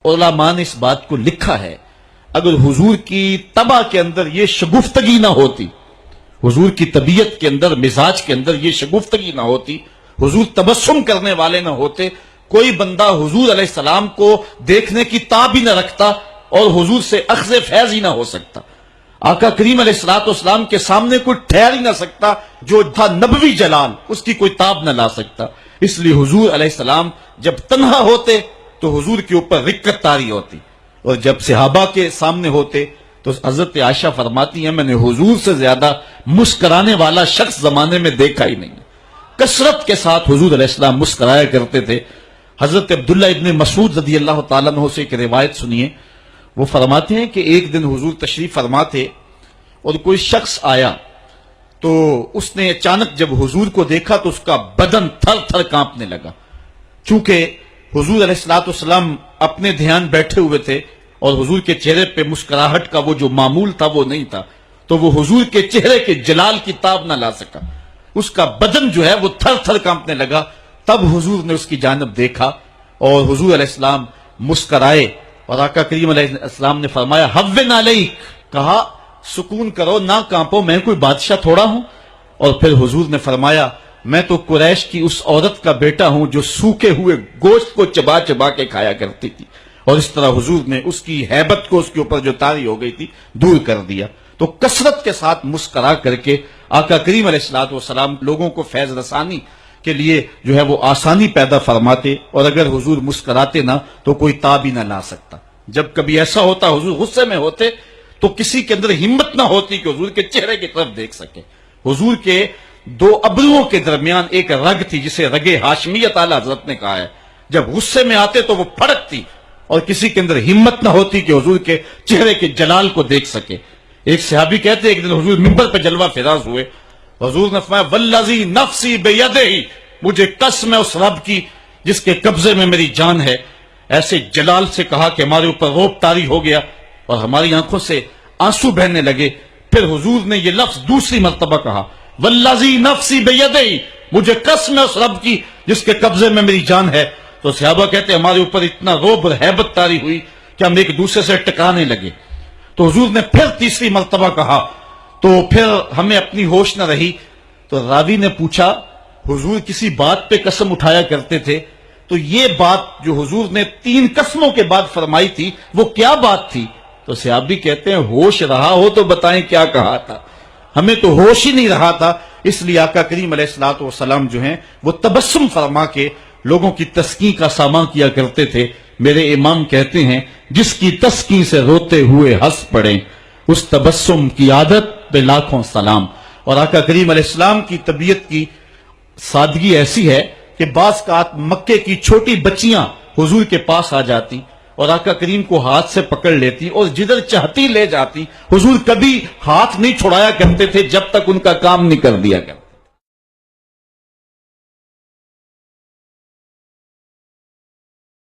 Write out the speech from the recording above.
علماء نے اس بات کو لکھا ہے، اگر حضور کی طبع کے اندر یہ شگفتگی نہ ہوتی، حضور کی طبیعت کے اندر، مزاج کے اندر یہ شگفتگی نہ ہوتی، حضور تبسم کرنے والے نہ ہوتے، کوئی بندہ حضور علیہ السلام کو دیکھنے کی تاب ہی نہ رکھتا اور حضور سے اخذ فیض ہی نہ ہو سکتا۔ آقا کریم علیہ السلام کے سامنے کوئی ٹھہر ہی نہ سکتا، جو تھا نبوی جلال اس کی کوئی تاب نہ لا سکتا۔ اس لیے حضور علیہ السلام جب تنہا ہوتے تو حضور کے اوپر رکت طاری ہوتی، اور جب صحابہ کے سامنے ہوتے تو حضرت عائشہ فرماتی ہیں میں نے حضور سے زیادہ مسکرانے والا شخص زمانے میں دیکھا ہی نہیں۔ کثرت کے ساتھ حضور علیہ السلام مسکرایا کرتے تھے۔ حضرت عبداللہ ابن مسعود رضی اللہ تعالیٰ عنہ سے ایک روایت سنیے، وہ فرماتے ہیں کہ ایک دن حضور تشریف فرما تھے اور کوئی شخص آیا تو اس نے اچانک جب حضور کو دیکھا تو اس کا بدن تھر تھر کانپنے لگا، چونکہ حضور علیہ السلام اپنے دھیان بیٹھے ہوئے تھے اور حضور کے چہرے پہ مسکراہٹ کا وہ جو معمول تھا وہ نہیں تھا، تو وہ حضور کے چہرے کے جلال کی تاب نہ لا سکا، اس کا بدن جو ہے وہ تھر تھر کانپنے لگا۔ تب حضور نے اس کی جانب دیکھا اور حضور علیہ السلام مسکرائے، اور آقا کریم علیہ السلام نے فرمایا ہوّن علیک، کہا سکون کرو، نہ کانپو، میں کوئی بادشاہ تھوڑا ہوں۔ اور پھر حضور نے فرمایا میں تو قریش کی اس عورت کا بیٹا ہوں جو سوکھے ہوئے گوشت کو چبا چبا کے کھایا کرتی تھی، اور اس طرح حضور نے اس کی ہیبت کو اس کے اوپر جو طاری ہو گئی تھی دور کر دیا۔ تو کثرت کے ساتھ مسکرا کر کے آقا کریم علیہ السلام لوگوں کو فیض رسانی کے لیے جو ہے وہ آسانی پیدا فرماتے، اور اگر حضور مسکراتے نہ تو کوئی تاب ہی نہ لا سکتا۔ جب کبھی ایسا ہوتا حضور غصے میں ہوتے تو کسی کے اندر ہمت نہ ہوتی کہ حضور کے چہرے کی طرف دیکھ سکے۔ حضور کے دو ابروؤں کے درمیان ایک رگ تھی جسے رگ ہاشمیت اعلیٰ حضرت نے کہا ہے، جب غصے میں آتے تو وہ پھڑکتی اور کسی کے اندر ہمت نہ ہوتی کہ حضور کے چہرے کے جلال کو دیکھ سکے۔ ایک صحابی کہتے ایک دن حضور منبر پہ جلوہ فراز ہوئے، حضور نے فرمایا والذی نفسی بیدہ، مجھے قسم ہے اس رب کی جس کے قبضے میں میری جان ہے۔ ایسے جلال سے کہا کہ ہمارے اوپر روب طاری ہو گیا اور ہماری آنکھوں سے آنسو بہنے لگے۔ پھر حضور نے یہ لفظ دوسری مرتبہ کہا والذی نفسی بیدہ، مجھے قسم ہے اس رب کی جس کے قبضے میں میری جان ہے۔ تو صحابہ کہتے ہمارے اوپر اتنا روب اور ہیبت طاری ہوئی کہ ہم ایک دوسرے سے ٹکرانے لگے۔ تو حضور نے پھر تیسری مرتبہ کہا تو پھر ہمیں اپنی ہوش نہ رہی۔ تو راوی نے پوچھا حضور کسی بات پہ قسم اٹھایا کرتے تھے، تو یہ بات جو حضور نے 3 قسموں کے بعد فرمائی تھی وہ کیا بات تھی؟ تو صحابی کہتے ہیں ہوش رہا ہو تو بتائیں کیا کہا تھا، ہمیں تو ہوش ہی نہیں رہا تھا۔ اس لیے آقا کریم علیہ السلام جو ہیں وہ تبسم فرما کے لوگوں کی تسکین کا سامان کیا کرتے تھے۔ میرے امام کہتے ہیں جس کی تسکین سے روتے ہوئے ہنس پڑیں اس تبسم کی عادت پہ لاکھوں سلام۔ اور آقا کریم علیہ السلام کی طبیعت کی سادگی ایسی ہے کہ بعض کا مکے کی چھوٹی بچیاں حضور کے پاس آ جاتی اور آقا کریم کو ہاتھ سے پکڑ لیتی اور جدھر چاہتی لے جاتی۔ حضور کبھی ہاتھ نہیں چھڑایا کرتے تھے جب تک ان کا کام نہیں کر دیا کرتے۔